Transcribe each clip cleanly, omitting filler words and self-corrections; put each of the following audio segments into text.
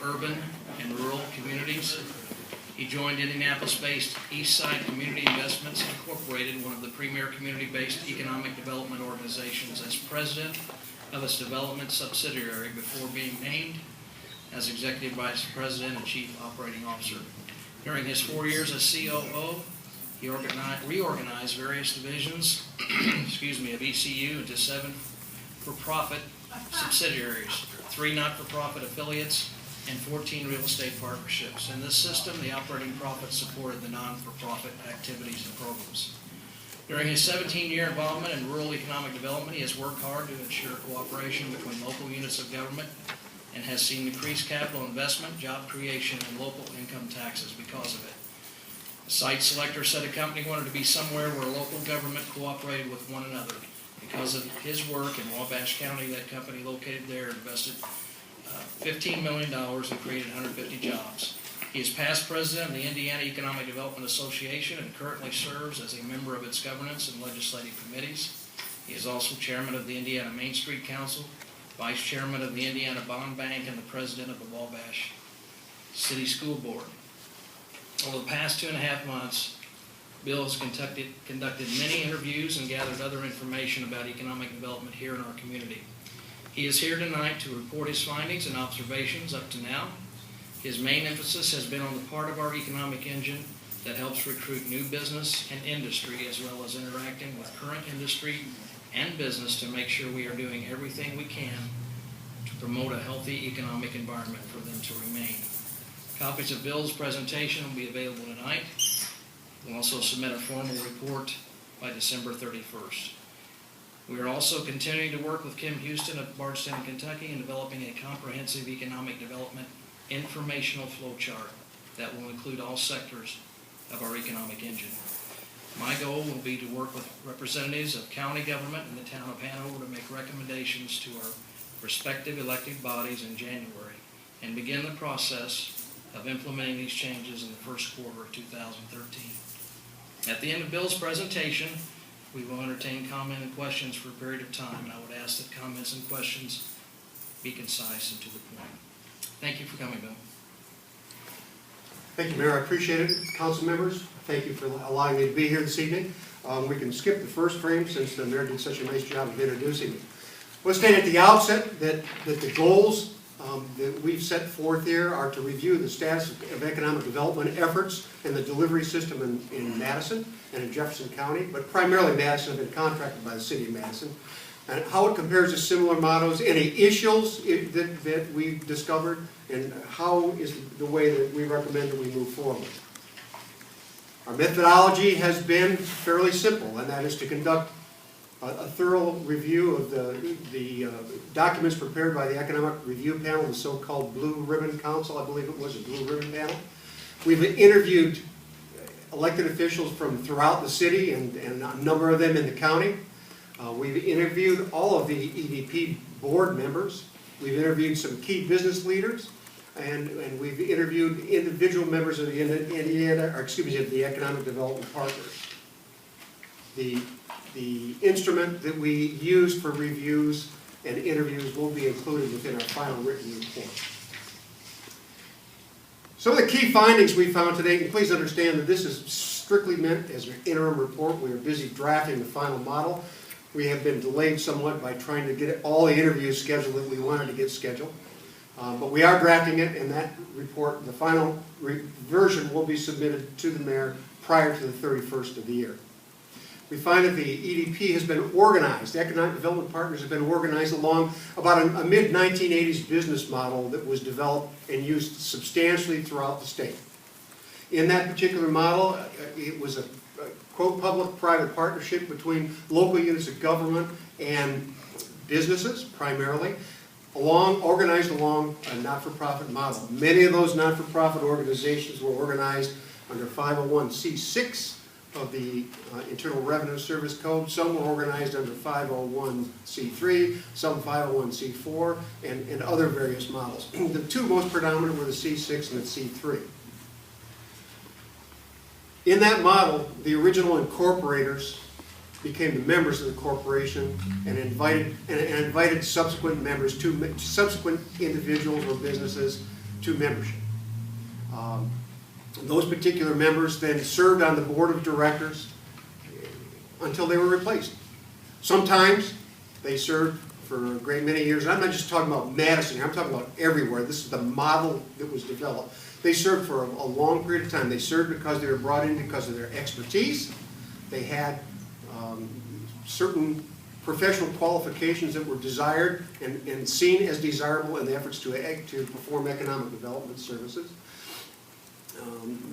urban and rural communities. He joined Indianapolis-based Eastside Community Investments Incorporated, one of the premier community-based economic development organizations, as president of its development subsidiary before being named as executive vice president and chief operating officer. During his 4 years as COO, he reorganized various divisions of ECU into 7 for-profit subsidiaries, 3 not-for-profit affiliates, and 14 real estate partnerships. In this system, the operating profit supported the non-for-profit activities and programs. During his 17-year involvement in rural economic development, he has worked hard to ensure cooperation between local units of government and has seen increased capital investment, job creation, and local income taxes because of it. The site selector said a company wanted to be somewhere where local government cooperated with one another. Because of his work in Wabash County, that company located there invested $15 million and created 150 jobs. He is past president of the Indiana Economic Development Association and currently serves as a member of its governance and legislative committees. He is also chairman of the Indiana Main Street Council, vice chairman of the Indiana Bond Bank, and the president of the Wabash City School Board. Over the past 2.5 months, Bill has conducted many interviews and gathered other information about economic development here in our community. He is here tonight to report his findings and observations up to now. His main emphasis has been on the part of our economic engine that helps recruit new business and industry, as well as interacting with current industry and business to make sure we are doing everything we can to promote a healthy economic environment for them to remain. Copies of Bill's presentation will be available tonight. We'll also submit a formal report by December 31st. We are also continuing to work with Kim Houston of Bardstown, Kentucky, in developing a comprehensive economic development informational flow chart that will include all sectors of our economic engine. My goal will be to work with representatives of county government in the town of Hanover to make recommendations to our respective elected bodies in January and begin the process of implementing these changes in the first quarter of 2013. At the end of Bill's presentation, we will entertain comment and questions for a period of time, and I would ask that comments and questions be concise and to the point. Thank you for coming, Bill. Thank you, Mayor. I appreciate it. Council members, thank you for allowing me to be here this evening. We can skip the first frame since the Mayor did such a nice job of introducing me. I want to state at the outset that the goals that we've set forth here are to review the status of economic development efforts in the delivery system in Madison and in Jefferson County, but primarily Madison, have been contracted by the city of Madison, and how it compares to similar models, any issues that we've discovered, and how is the way that we recommend that we move forward. Our methodology has been fairly simple, and that is to conduct a thorough review of the documents prepared by the Economic Review Panel, the so-called Blue Ribbon Council, I believe it was a Blue Ribbon Panel. We've interviewed elected officials from throughout the city and a number of them in the county. We've interviewed all of the EDP board members. We've interviewed some key business leaders, and we've interviewed individual members of the Economic Development Partners. The instrument that we use for reviews and interviews will be included within our final written report. Some of the key findings we found today, and please understand that this is strictly meant as an interim report. We are busy drafting the final model. We have been delayed somewhat by trying to get all the interviews scheduled that we wanted to get scheduled. But we are drafting it, and that report, the final version, will be submitted to the mayor prior to the 31st of the year. We find that the EDP has been organized, the Economic Development Partners have been organized along about a mid-1980s business model that was developed and used substantially throughout the state. In that particular model, it was a quote public-private partnership between local units of government and businesses, primarily, organized along a not-for-profit model. Many of those not-for-profit organizations were organized under 501c6 of the Internal Revenue Service Code. Some were organized under 501c3, some 501c4, and other various models. The two most predominant were the C6 and the C3. In that model, the original incorporators became the members of the corporation and invited subsequent members, subsequent individuals or businesses to membership. Those particular members then served on the board of directors until they were replaced. Sometimes they served for a great many years. And I'm not just talking about Madison, I'm talking about everywhere. This is the model that was developed. They served for a long period of time. They served because they were brought in because of their expertise. They had certain professional qualifications that were desired and seen as desirable in the efforts to perform economic development services.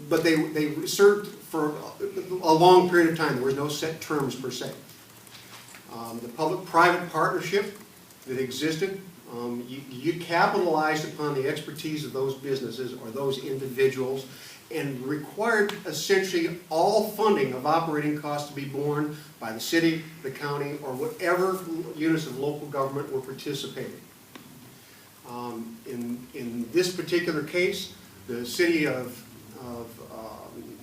But they served for a long period of time. There were no set terms per se. The public-private partnership that existed, you capitalized upon the expertise of those businesses or those individuals and required essentially all funding of operating costs to be borne by the city, the county, or whatever units of local government were participating. In this particular case, the city of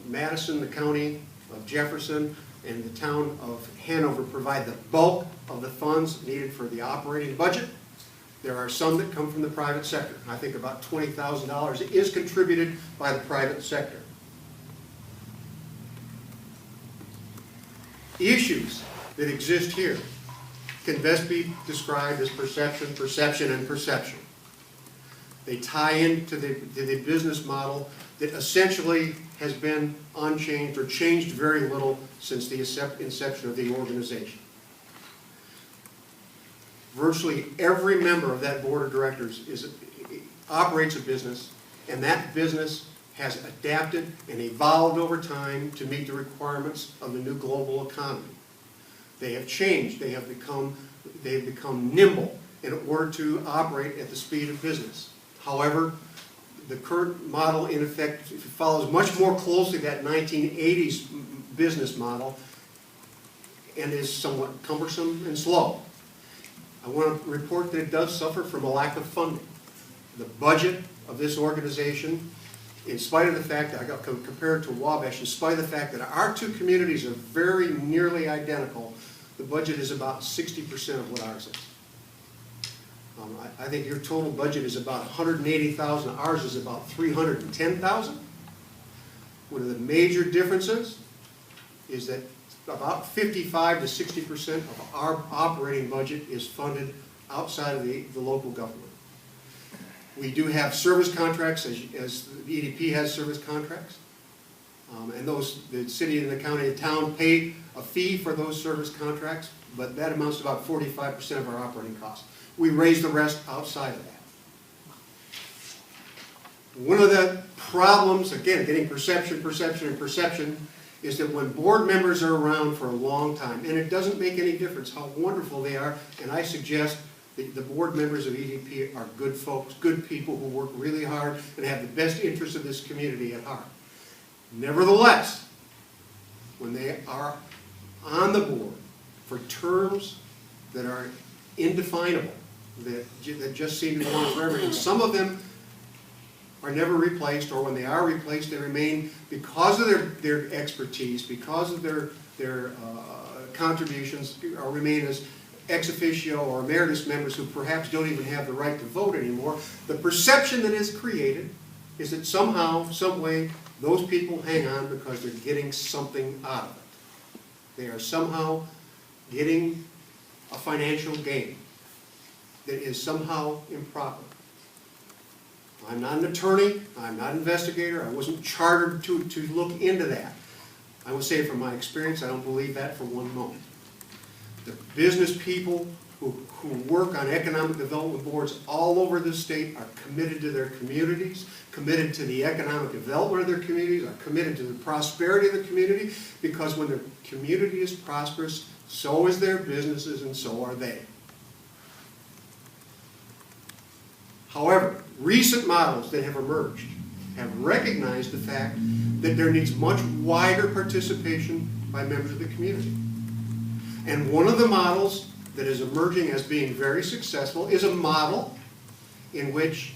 Madison, the county of Jefferson, and the town of Hanover provide the bulk of the funds needed for the operating budget. There are some that come from the private sector. I think about $20,000 is contributed by the private sector. Issues that exist here can best be described as perception, perception, and perception. They tie into the business model that essentially has been unchanged or changed very little since the inception of the organization. Virtually every member of that board of directors operates a business, and that business has adapted and evolved over time to meet the requirements of the new global economy. They have changed. They have become nimble in order to operate at the speed of business. However, the current model, in effect, follows much more closely that 1980s business model and is somewhat cumbersome and slow. I want to report that it does suffer from a lack of funding. The budget of this organization, in spite of the fact that I got compared to Wabash, in spite of the fact that our two communities are very nearly identical, the budget is about 60% of what ours is. I think your total budget is about $180,000. Ours is about $310,000. One of the major differences is that about 55 to 60% of our operating budget is funded outside of the local government. We do have service contracts, as the EDP has service contracts, and the city and the county and town pay a fee for those service contracts, but that amounts to about 45% of our operating costs. We raise the rest outside of that. One of the problems, again, getting perception, perception, and perception, is that when board members are around for a long time, and it doesn't make any difference how wonderful they are, and I suggest that the board members of EDP are good folks, good people who work really hard and have the best interests of this community at heart. Nevertheless, when they are on the board for terms that are indefinable, that just seem to go on forever, and some of them are never replaced, or when they are replaced, they remain because of their expertise, because of their contributions, or remain as ex officio or emeritus members who perhaps don't even have the right to vote anymore. The perception that is created is that somehow, some way, those people hang on because they're getting something out of it. They are somehow getting a financial gain that is somehow improper. I'm not an attorney, I'm not an investigator, I wasn't chartered to look into that. I will say from my experience, I don't believe that for one moment. The business people who work on economic development boards all over the state are committed to their communities, committed to the economic development of their communities, are committed to the prosperity of the community, because when the community is prosperous, so is their businesses and so are they. However, recent models that have emerged have recognized the fact that there needs much wider participation by members of the community. And one of the models that is emerging as being very successful is a model in which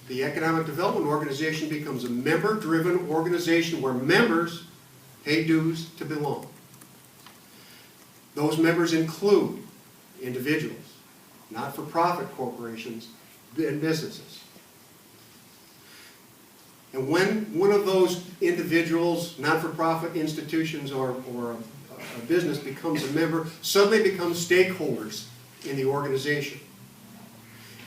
the Economic Development Organization becomes a member-driven organization where members pay dues to belong. Those members include individuals, not-for-profit corporations, and businesses. And when one of those individuals, not-for-profit institutions, or a business becomes a member, suddenly becomes stakeholders in the organization.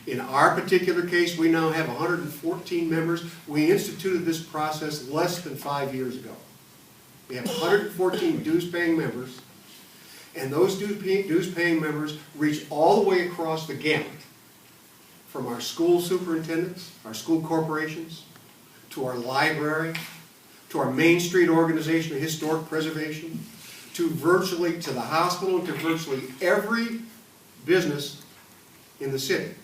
In our particular case, we now have 114 members. We instituted this process less than 5 years ago. We have 114 dues-paying members, and those dues-paying members reach all the way across the gamut, from our school superintendents, our school corporations, to our library, to our Main Street organization of historic preservation, to the hospital, and to virtually every business in the city,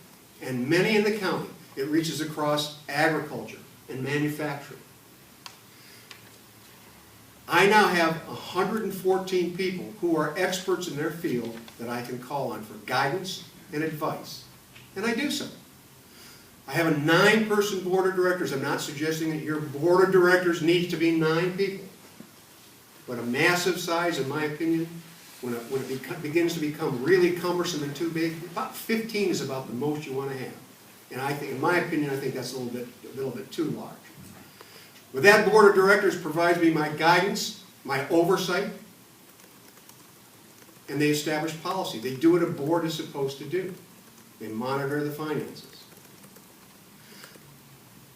and many in the county. It reaches across agriculture and manufacturing. I now have 114 people who are experts in their field that I can call on for guidance and advice, and I do so. I have a 9-person board of directors. I'm not suggesting that your board of directors needs to be 9 people, but a massive size, in my opinion, when it begins to become really cumbersome and too big, about 15 is about the most you want to have. And I think, in my opinion, I think that's a little bit too large. But that board of directors provides me my guidance, my oversight, and they establish policy. They do what a board is supposed to do. They monitor the finances.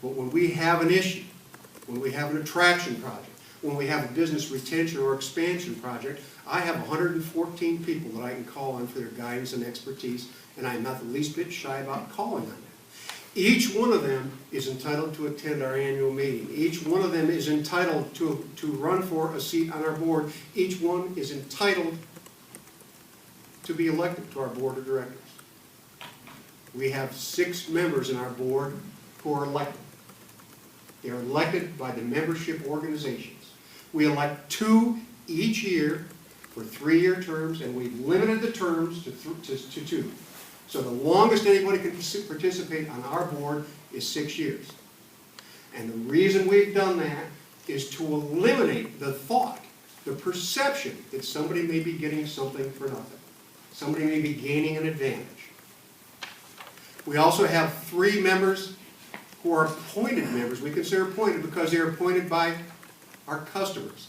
But when we have an issue, when we have an attraction project, when we have a business retention or expansion project, I have 114 people that I can call on for their guidance and expertise, and I'm not the least bit shy about calling on them. Each one of them is entitled to attend our annual meeting. Each one of them is entitled to run for a seat on our board. Each one is entitled to be elected to our board of directors. We have 6 members in our board who are elected. They are elected by the membership organizations. We elect 2 each year for 3-year terms, and we've limited the terms to 2. So the longest anybody can participate on our board is 6 years. And the reason we've done that is to eliminate the thought, the perception that somebody may be getting something for nothing. Somebody may be gaining an advantage. We also have 3 members who are appointed members. We consider appointed because they are appointed by our customers.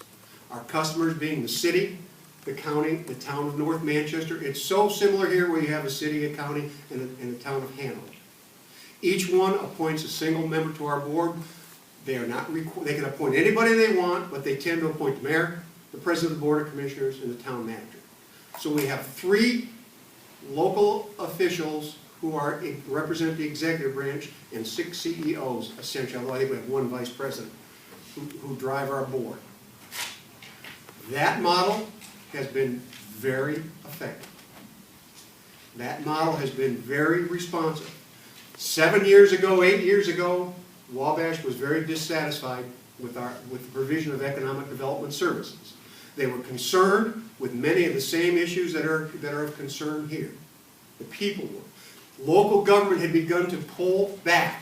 Our customers being the city, the county, the town of North Manchester. It's so similar here where you have a city, a county, and the town of Hanover. Each one appoints a single member to our board. They are not they can appoint anybody they want, but they tend to appoint the mayor, the president of the board of commissioners, and the town manager. So we have 3 local officials who represent the executive branch, and 6 CEOs, essentially, although I think we have 1 vice president, who drive our board. That model has been very effective. That model has been very responsive. 7 years ago, 8 years ago, Wabash was very dissatisfied with the provision of economic development services. They were concerned with many of the same issues that are of concern here. The people were. Local government had begun to pull back.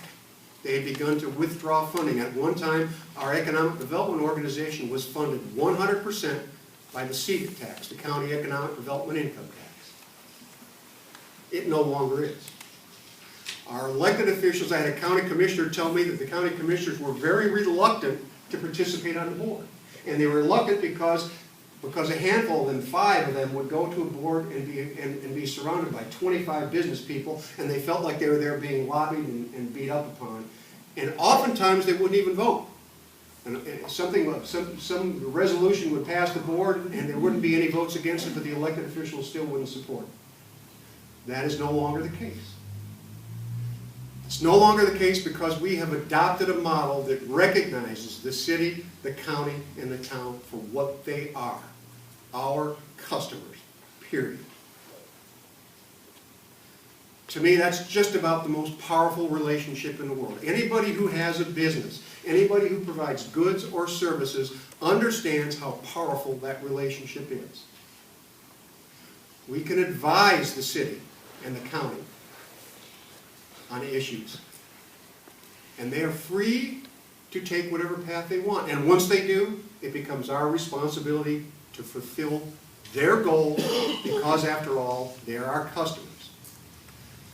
They had begun to withdraw funding. At one time, our economic development organization was funded 100% by the CEDA tax, the County Economic Development Income Tax. It no longer is. Our elected officials, I had a county commissioner tell me that the county commissioners were very reluctant to participate on the board. And they were reluctant because a handful of them, 5 of them, would go to a board and be surrounded by 25 business people, and they felt like they were there being lobbied and beat up upon. And oftentimes they wouldn't even vote. And some resolution would pass the board, and there wouldn't be any votes against it, but the elected officials still wouldn't support it. That is no longer the case. It's no longer the case because we have adopted a model that recognizes the city, the county, and the town for what they are. Our customers, period. To me, that's just about the most powerful relationship in the world. Anybody who has a business, anybody who provides goods or services understands how powerful that relationship is. We can advise the city and the county on issues, and they are free to take whatever path they want. And once they do, it becomes our responsibility to fulfill their goals because, after all, they are our customers.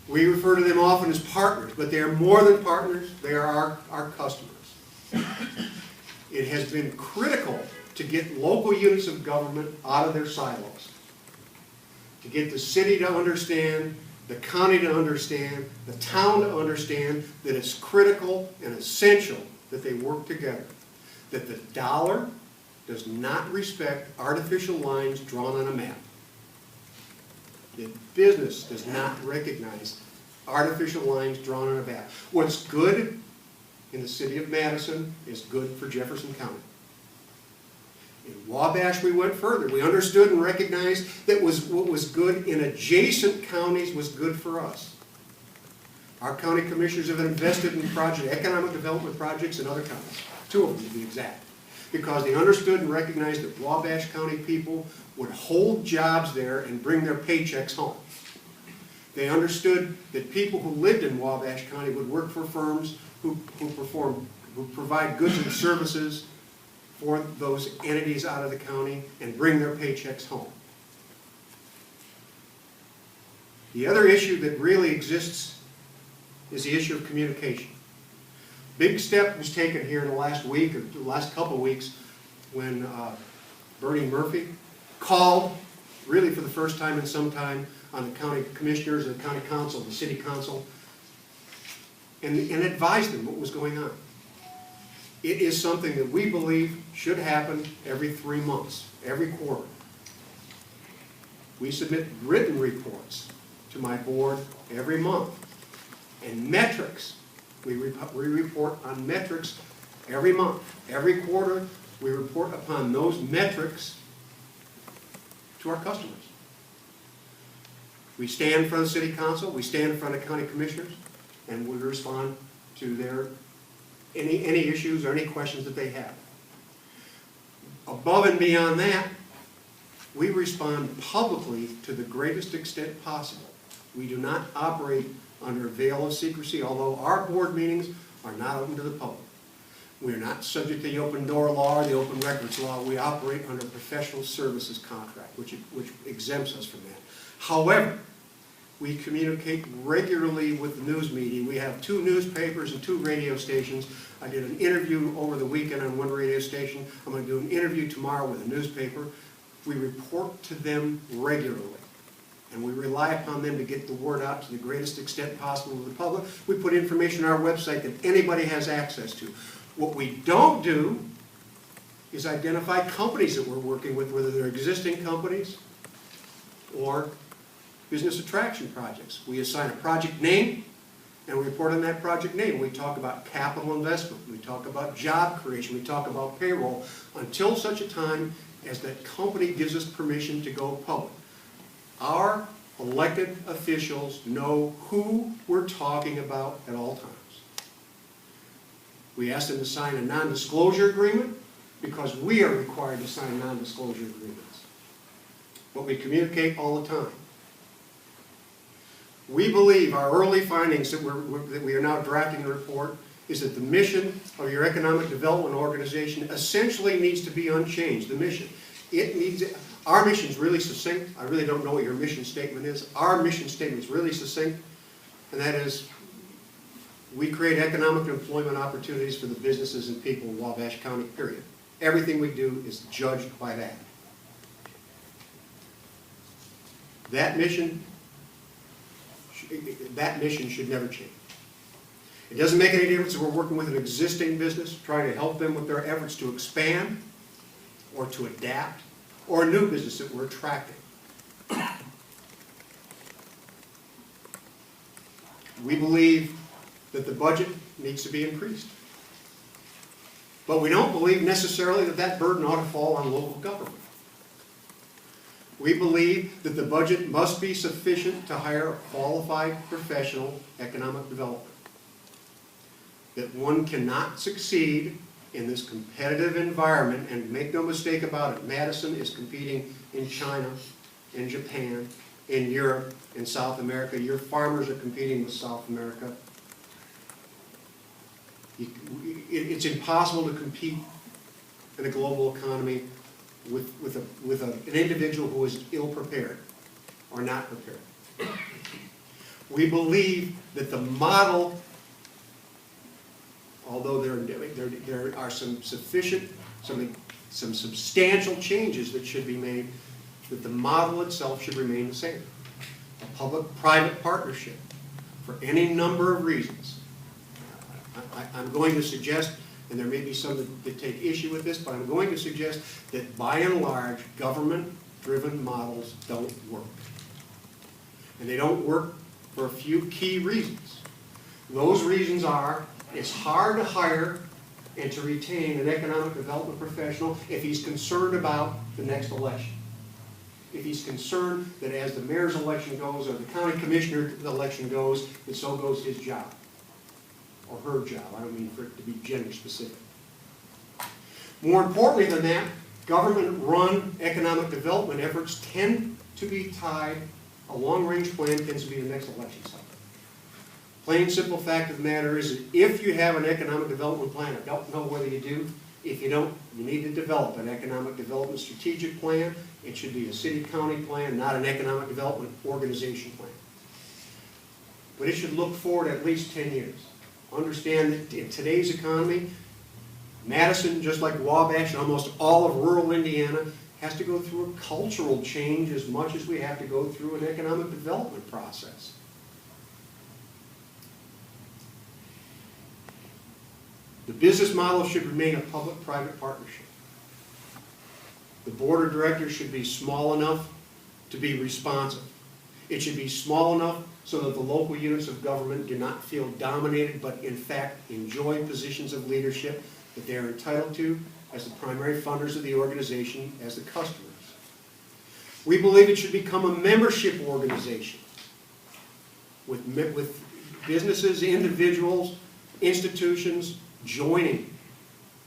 We refer to them often as partners, but they are more than partners. They are our customers. It has been critical to get local units of government out of their silos, to get the city to understand, the county to understand, the town to understand that it's critical and essential that they work together, that the dollar does not respect artificial lines drawn on a map, that business does not recognize artificial lines drawn on a map. What's good in the city of Madison is good for Jefferson County. In Wabash, we went further. We understood and recognized that what was good in adjacent counties was good for us. Our county commissioners have invested in economic development projects in other counties, 2 of them to be exact, because they understood and recognized that Wabash County people would hold jobs there and bring their paychecks home. They understood that people who lived in Wabash County would work for firms who provide goods and services for those entities out of the county and bring their paychecks home. The other issue that really exists is the issue of communication. Big step was taken here in the last week or the last couple of weeks when Bernie Murphy called, really for the first time in some time, on the county commissioners and the county council, the city council, and advised them what was going on. It is something that we believe should happen every 3 months, every quarter. We submit written reports to my board every month. And metrics, we report on metrics every month. Every quarter, we report upon those metrics to our customers. We stand in front of the city council, we stand in front of county commissioners, and we respond to their any issues or any questions that they have. Above and beyond that, we respond publicly to the greatest extent possible. We do not operate under a veil of secrecy, although our board meetings are not open to the public. We are not subject to the open door law or the open records law. We operate under a professional services contract, which exempts us from that. However, we communicate regularly with the news media. We have 2 newspapers and 2 radio stations. I did an interview over the weekend on one radio station. I'm going to do an interview tomorrow with a newspaper. We report to them regularly, and we rely upon them to get the word out to the greatest extent possible to the public. We put information on our website that anybody has access to. What we don't do is identify companies that we're working with, whether they're existing companies or business attraction projects. We assign a project name and we report on that project name. We talk about capital investment, we talk about job creation, we talk about payroll, until such a time as that company gives us permission to go public. Our elected officials know who we're talking about at all times. We ask them to sign a non-disclosure agreement because we are required to sign non-disclosure agreements. But we communicate all the time. We believe our early findings that we are now drafting the report is that the mission of your economic development organization essentially needs to be unchanged. The mission. Our mission is really succinct. I really don't know what your mission statement is. Our mission statement is really succinct, and that is we create economic and employment opportunities for the businesses and people in Wabash County, period. Everything we do is judged by that. That mission should never change. It doesn't make any difference if we're working with an existing business, trying to help them with their efforts to expand or to adapt, or a new business that we're attracting. We believe that the budget needs to be increased. But we don't believe necessarily that that burden ought to fall on local government. We believe that the budget must be sufficient to hire a qualified professional economic developer. That one cannot succeed in this competitive environment, and make no mistake about it, Madison is competing in China, in Japan, in Europe, in South America. Your farmers are competing with South America. It's impossible to compete in a global economy with an individual who is ill-prepared or not prepared. We believe that the model although there are some substantial changes that should be made, that the model itself should remain the same. A public-private partnership for any number of reasons. I'm going to suggest, and there may be some that take issue with this, but I'm going to suggest that by and large, government-driven models don't work. And they don't work for a few key reasons. Those reasons are, it's hard to hire and to retain an economic development professional if he's concerned about the next election. If he's concerned that as the mayor's election goes or the county commissioner election goes, that so goes his job. Or her job. I don't mean for it to be gender specific. More importantly than that, government-run economic development efforts tend to be tied, a long-range plan tends to be the next election cycle. Plain simple fact of the matter is that if you have an economic development plan, I don't know whether you do, if you don't, you need to develop an economic development strategic plan. It should be a city-county plan, not an economic development organization plan. But it should look forward at least 10 years. Understand that in today's economy, Madison, just like Wabash and almost all of rural Indiana, has to go through a cultural change as much as we have to go through an economic development process. The business model should remain a public-private partnership. The board of directors should be small enough to be responsive. It should be small enough so that the local units of government do not feel dominated, but in fact enjoy positions of leadership that they are entitled to as the primary funders of the organization, as the customers. We believe it should become a membership organization with businesses, individuals, institutions joining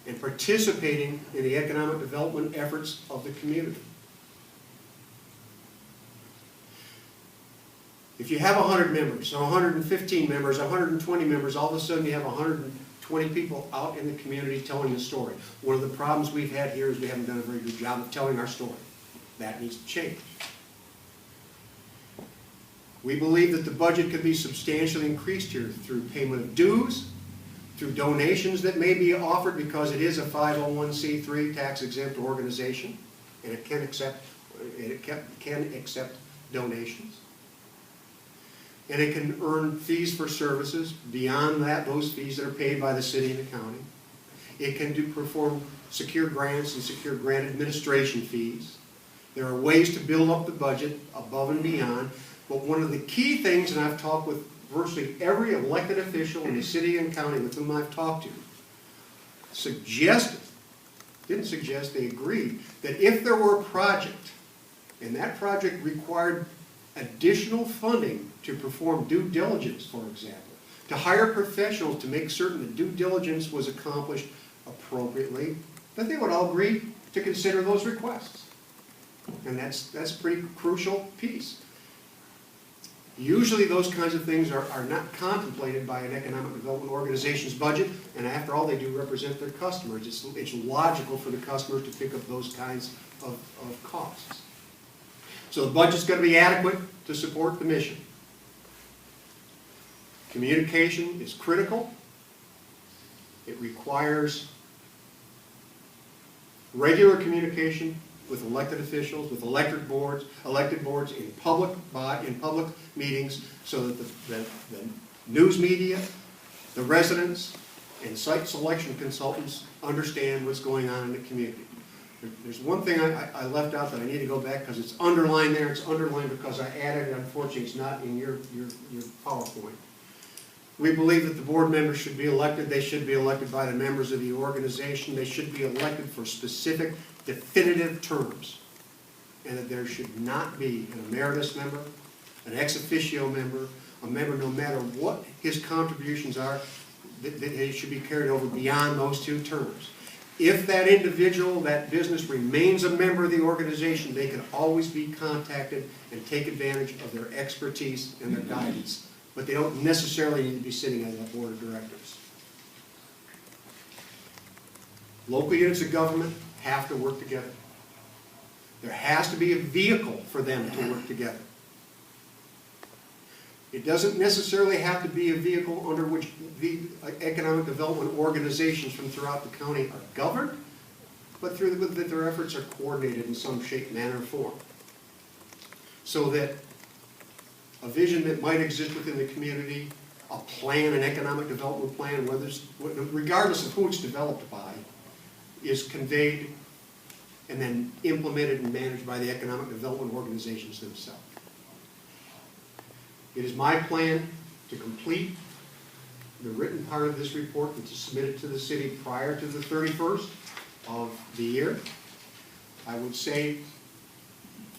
and participating in the economic development efforts of the community. If you have 100 members, or 115 members, 120 members, all of a sudden you have 120 people out in the community telling the story. One of the problems we've had here is we haven't done a very good job of telling our story. That needs to change. We believe that the budget could be substantially increased here through payment of dues, through donations that may be offered because it is a 501c3 tax-exempt organization, and it can accept donations. And it can earn fees for services beyond that, those fees that are paid by the city and the county. It can perform secure grants and secure grant administration fees. There are ways to build up the budget above and beyond, but one of the key things, and I've talked with virtually every elected official in the city and county with whom I've talked to, they agreed that if there were a project, and that project required additional funding to perform due diligence, for example, to hire professionals to make certain that due diligence was accomplished appropriately, that they would all agree to consider those requests. And that's a pretty crucial piece. Usually those kinds of things are not contemplated by an economic development organization's budget, and after all, they do represent their customers. It's logical for the customers to pick up those kinds of costs. So the budget's going to be adequate to support the mission. Communication is critical. It requires regular communication with elected officials, with elected boards in public meetings, so that the news media, the residents, and site selection consultants understand what's going on in the community. There's one thing I left out that I need to go back because it's underlined there. It's underlined because I added it. Unfortunately, it's not in your PowerPoint. We believe that the board members should be elected. They should be elected by the members of the organization. They should be elected for specific, definitive terms. And that there should not be an emeritus member, an ex officio member, a member no matter what his contributions are, that he should be carried over beyond those 2 terms. If that individual, that business remains a member of the organization, they can always be contacted and take advantage of their expertise and their guidance. But they don't necessarily need to be sitting on that board of directors. Local units of government have to work together. There has to be a vehicle for them to work together. It doesn't necessarily have to be a vehicle under which the economic development organizations from throughout the county are governed, but that their efforts are coordinated in some shape, manner, or form. So that a vision that might exist within the community, a plan, an economic development plan, regardless of who it's developed by, is conveyed and then implemented and managed by the economic development organizations themselves. It is my plan to complete the written part of this report and to submit it to the city prior to the 31st of the year. I would say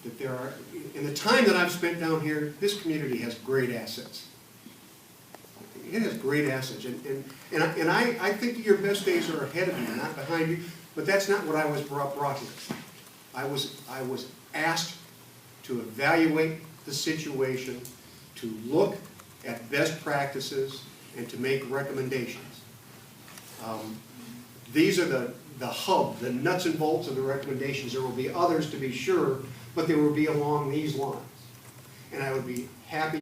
that there are, in the time that I've spent down here, this community has great assets. It has great assets, and I think your best days are ahead of you, not behind you, but that's not what I was brought here. I was asked to evaluate the situation, to look at best practices, and to make recommendations. These are the hub, the nuts and bolts of the recommendations. There will be others, to be sure, but they will be along these lines. And I would be happy